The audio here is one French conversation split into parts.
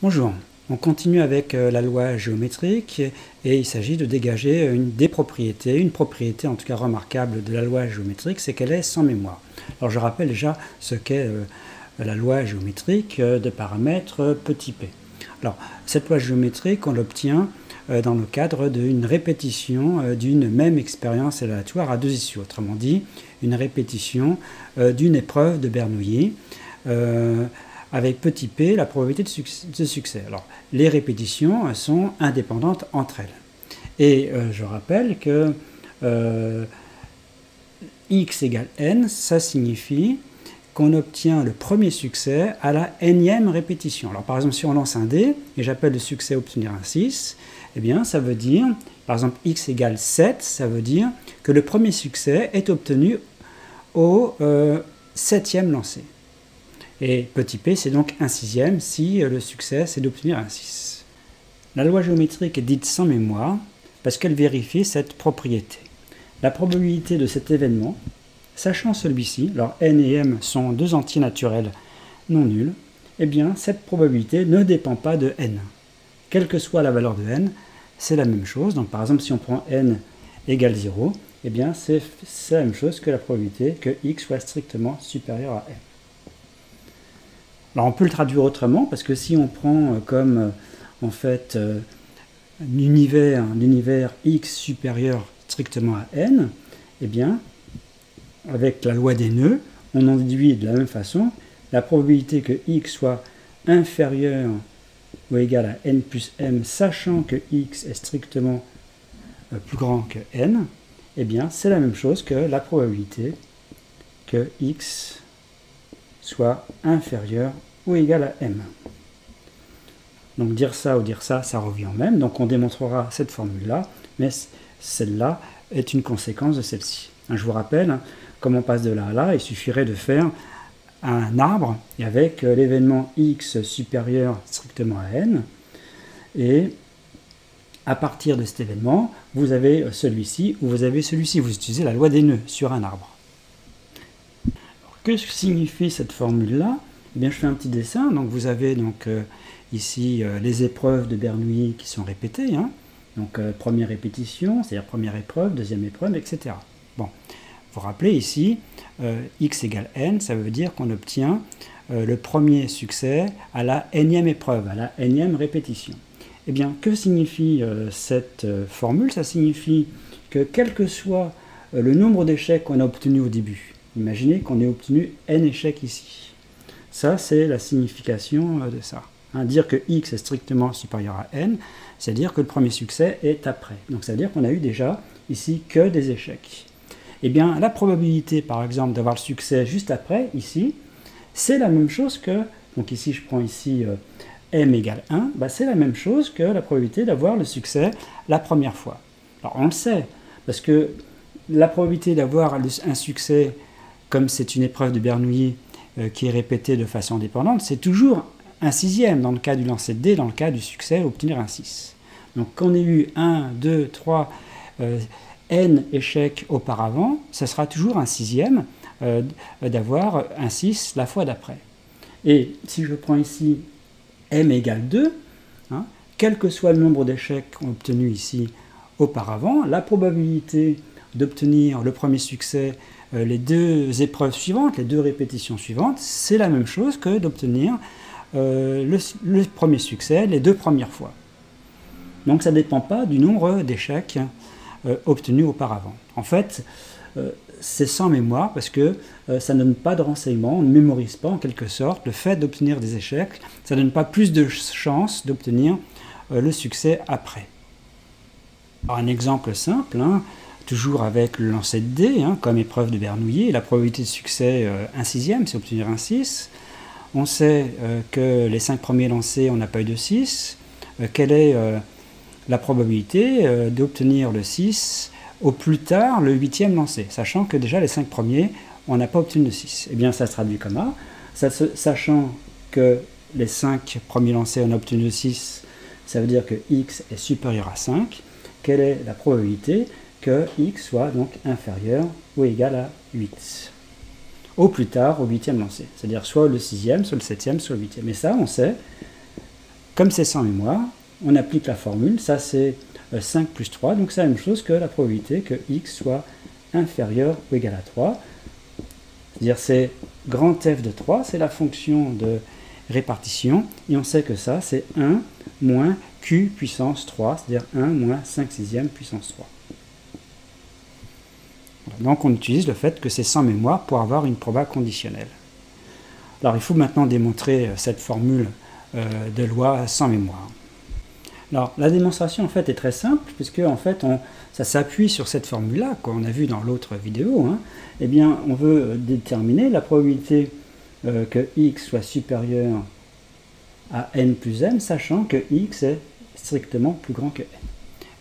Bonjour, on continue avec la loi géométrique et il s'agit de dégager une propriété en tout cas remarquable de la loi géométrique, c'est qu'elle est sans mémoire. Alors je rappelle déjà ce qu'est la loi géométrique de paramètres petit p. Alors cette loi géométrique on l'obtient dans le cadre d'une répétition d'une même expérience aléatoire à deux issues, autrement dit une répétition d'une épreuve de Bernoulli avec petit p la probabilité de succès. Alors, les répétitions sont indépendantes entre elles. Et je rappelle que x égale n, ça signifie qu'on obtient le premier succès à la nème répétition. Alors, par exemple, si on lance un dé, et j'appelle le succès obtenir un 6, eh bien, ça veut dire, par exemple, x égale 7, ça veut dire que le premier succès est obtenu au 7e lancé. Et petit p, c'est donc un sixième si le succès, c'est d'obtenir un 6. La loi géométrique est dite sans mémoire parce qu'elle vérifie cette propriété. La probabilité de cet événement, sachant celui-ci, alors n et m sont deux entiers naturels non nuls, eh bien cette probabilité ne dépend pas de n. Quelle que soit la valeur de n, c'est la même chose. Donc par exemple, si on prend n égale 0, eh bien c'est la même chose que la probabilité que x soit strictement supérieur à m. Alors on peut le traduire autrement, parce que si on prend comme en fait l'univers x supérieur strictement à n, eh bien, avec la loi des nœuds, on en déduit de la même façon la probabilité que x soit inférieur ou égal à n plus m, sachant que x est strictement plus grand que n, eh bien, c'est la même chose que la probabilité que x soit inférieur ou égal à m. Donc dire ça ou dire ça, ça revient au même. Donc on démontrera cette formule-là, mais celle-là est une conséquence de celle-ci. Je vous rappelle, comme on passe de là à là, il suffirait de faire un arbre et avec l'événement x supérieur strictement à n, et à partir de cet événement, vous avez celui-ci ou vous avez celui-ci. Vous utilisez la loi des nœuds sur un arbre. Alors, que signifie cette formule-là? Eh bien, je fais un petit dessin. Donc, vous avez donc, ici les épreuves de Bernoulli qui sont répétées. Hein. Donc, première répétition, c'est-à-dire première épreuve, deuxième épreuve, etc. Bon, vous rappelez ici, x égale n, ça veut dire qu'on obtient le premier succès à la nème épreuve, à la nème répétition. Eh bien, que signifie cette formule? Ça signifie que quel que soit le nombre d'échecs qu'on a obtenu au début, imaginez qu'on ait obtenu n échecs ici. Ça, c'est la signification de ça. Hein, dire que x est strictement supérieur à n, c'est-à-dire que le premier succès est après. Donc, ça veut dire qu'on a eu déjà ici que des échecs. Eh bien, la probabilité, par exemple, d'avoir le succès juste après, ici, c'est la même chose que, donc ici, je prends ici m égale 1, bah, c'est la même chose que la probabilité d'avoir le succès la première fois. Alors, on le sait, parce que la probabilité d'avoir un succès, comme c'est une épreuve de Bernoulli qui est répétée de façon indépendante, c'est toujours un sixième dans le cas du lancer de dés, dans le cas du succès, obtenir un 6. Donc, qu'on ait eu 1, 2, 3, n échecs auparavant, ce sera toujours un sixième d'avoir un 6 la fois d'après. Et si je prends ici m égale 2, hein, quel que soit le nombre d'échecs obtenus ici auparavant, la probabilité d'obtenir le premier succès les deux épreuves suivantes, les deux répétitions suivantes, c'est la même chose que d'obtenir le premier succès les deux premières fois. Donc ça ne dépend pas du nombre d'échecs obtenus auparavant. En fait, c'est sans mémoire parce que ça ne donne pas de renseignements, on ne mémorise pas en quelque sorte. Le fait d'obtenir des échecs, ça ne donne pas plus de chances d'obtenir le succès après. Alors, un exemple simple, hein, toujours avec le lancer de dés, hein, comme épreuve de Bernoulli, la probabilité de succès 1 sixième, c'est obtenir un 6. On sait que les 5 premiers lancés, on n'a pas eu de 6. Quelle est la probabilité d'obtenir le 6 au plus tard le 8e lancé, sachant que déjà les 5 premiers, on n'a pas obtenu de 6. Eh bien, ça se traduit comme ça. Sachant que les 5 premiers lancés, on a obtenu de 6, ça veut dire que x est supérieur à 5. Quelle est la probabilité que x soit donc inférieur ou égal à 8 au plus tard au 8e lancé, c'est-à-dire soit le 6e, soit le 7e, soit le 8e. Et ça, on sait, comme c'est sans mémoire, on applique la formule, ça c'est 5 plus 3, donc c'est la même chose que la probabilité que x soit inférieur ou égal à 3. C'est-à-dire c'est grand F de 3, c'est la fonction de répartition, et on sait que ça c'est 1 moins q puissance 3, c'est-à-dire 1 moins 5 sixième puissance 3. Donc on utilise le fait que c'est sans mémoire pour avoir une proba conditionnelle. Alors il faut maintenant démontrer cette formule de loi sans mémoire. Alors la démonstration en fait est très simple, puisque en fait ça s'appuie sur cette formule-là qu'on a vu dans l'autre vidéo. Eh bien on veut déterminer la probabilité que x soit supérieur à n plus m, sachant que x est strictement plus grand que n.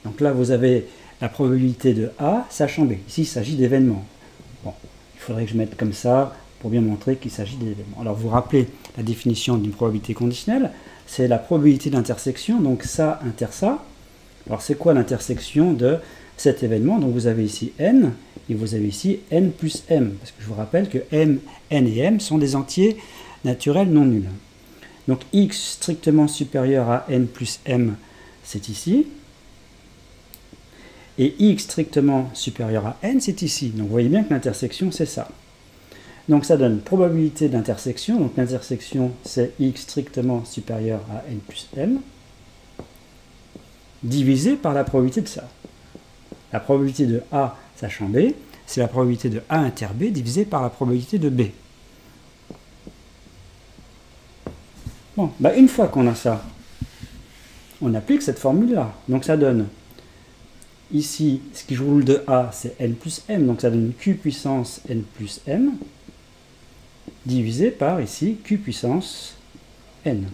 Donc là vous avez la probabilité de A, sachant B. Ici il s'agit d'événements. Bon, il faudrait que je mette comme ça pour bien montrer qu'il s'agit d'événements. Alors vous rappelez la définition d'une probabilité conditionnelle, c'est la probabilité d'intersection, donc ça inter ça. Alors c'est quoi l'intersection de cet événement? Donc vous avez ici n, et vous avez ici n plus m, parce que je vous rappelle que m, n et m sont des entiers naturels non nuls. Donc x strictement supérieur à n plus m, c'est ici, et x strictement supérieur à n, c'est ici. Donc vous voyez bien que l'intersection, c'est ça. Donc ça donne probabilité d'intersection, donc l'intersection, c'est x strictement supérieur à n plus m, divisé par la probabilité de ça. La probabilité de A sachant B, c'est la probabilité de A inter B divisée par la probabilité de B. Bon, bah une fois qu'on a ça, on applique cette formule-là. Donc ça donne, ici, ce qui roule de A, c'est n plus m, donc ça donne q puissance n plus m, divisé par, ici, q puissance n.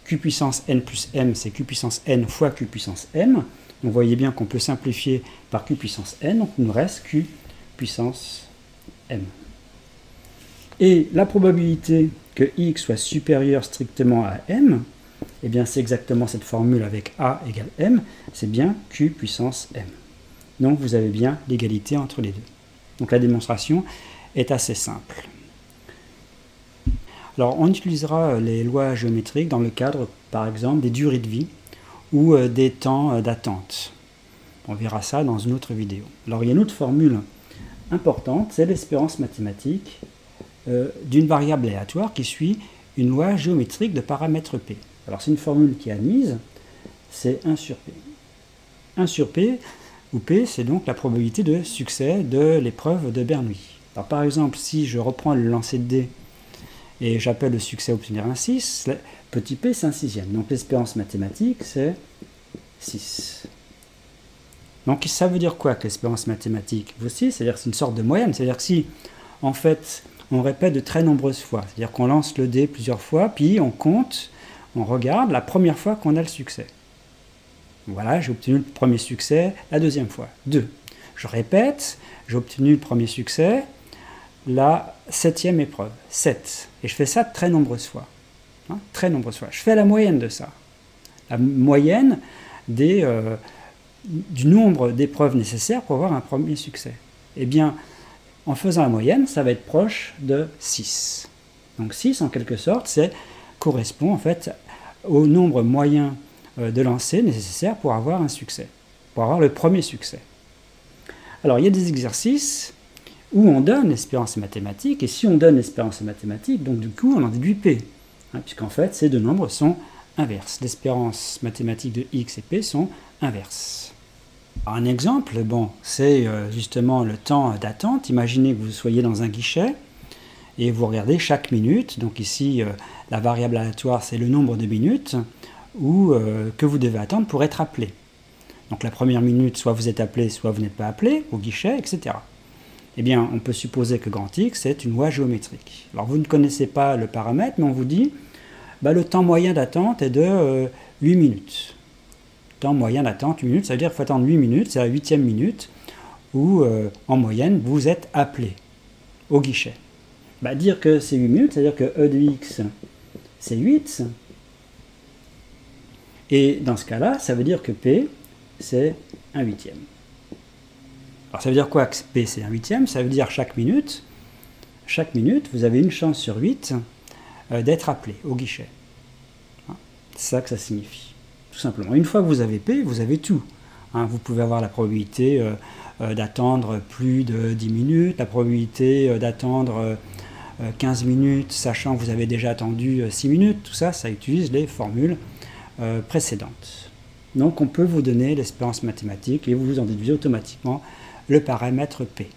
Q puissance n plus m, c'est q puissance n fois q puissance m. Donc vous voyez bien qu'on peut simplifier par q puissance n, donc il nous reste q puissance m. Et la probabilité que x soit supérieur strictement à m, eh bien c'est exactement cette formule avec a égale m, c'est bien q puissance m. Donc vous avez bien l'égalité entre les deux. Donc la démonstration est assez simple. Alors on utilisera les lois géométriques dans le cadre par exemple des durées de vie ou des temps d'attente. On verra ça dans une autre vidéo. Alors il y a une autre formule importante, c'est l'espérance mathématique d'une variable aléatoire qui suit une loi géométrique de paramètre P. Alors c'est une formule qui est admise, c'est 1 sur P. 1 sur P, où P c'est donc la probabilité de succès de l'épreuve de Bernoulli. Alors par exemple, si je reprends le lancer de dés et j'appelle le succès obtenir un 6, petit p c'est un sixième. Donc l'espérance mathématique c'est 6. Donc ça veut dire quoi que l'espérance mathématique aussi? C'est-à-dire que c'est une sorte de moyenne. C'est-à-dire que si en fait on répète de très nombreuses fois, c'est-à-dire qu'on lance le dé plusieurs fois, puis on compte, on regarde la première fois qu'on a le succès. Voilà, j'ai obtenu le premier succès la deuxième fois. 2. Je répète, j'ai obtenu le premier succès la 7e épreuve, 7. Et je fais ça de très nombreuses fois. Très nombreuses fois. Je fais la moyenne de ça. La moyenne du nombre d'épreuves nécessaires pour avoir un premier succès. Eh bien, en faisant la moyenne, ça va être proche de 6. Donc 6, en quelque sorte, correspond en fait au nombre moyen de lancers nécessaires pour avoir un succès, pour avoir le premier succès. Alors, il y a des exercices où on donne l'espérance mathématique, et si on donne l'espérance mathématique, donc du coup on en déduit P, puisqu'en fait ces deux nombres sont inverses. L'espérance mathématique de x et P sont inverses. Alors, un exemple, bon, c'est justement le temps d'attente. Imaginez que vous soyez dans un guichet, et vous regardez chaque minute, donc ici la variable aléatoire c'est le nombre de minutes que vous devez attendre pour être appelé. Donc la première minute, soit vous êtes appelé, soit vous n'êtes pas appelé, au guichet, etc. Eh bien, on peut supposer que grand X est une loi géométrique. Alors, vous ne connaissez pas le paramètre, mais on vous dit le temps moyen d'attente est de 8 minutes. Temps moyen d'attente, 8 minutes, ça veut dire qu'il faut attendre 8 minutes, c'est la 8e minute où, en moyenne, vous êtes appelé au guichet. Dire que c'est 8 minutes, c'est-à-dire que E de X, c'est 8. Et dans ce cas-là, ça veut dire que P, c'est 1/8. Alors ça veut dire quoi que P c'est 1/8? Ça veut dire chaque minute, vous avez une chance sur 8 d'être appelé au guichet. C'est ça que ça signifie, tout simplement. Une fois que vous avez P, vous avez tout. Hein, vous pouvez avoir la probabilité d'attendre plus de 10 minutes, la probabilité d'attendre 15 minutes, sachant que vous avez déjà attendu 6 minutes. Tout ça, ça utilise les formules précédentes. Donc on peut vous donner l'espérance mathématique et vous en déduisez automatiquement le paramètre P.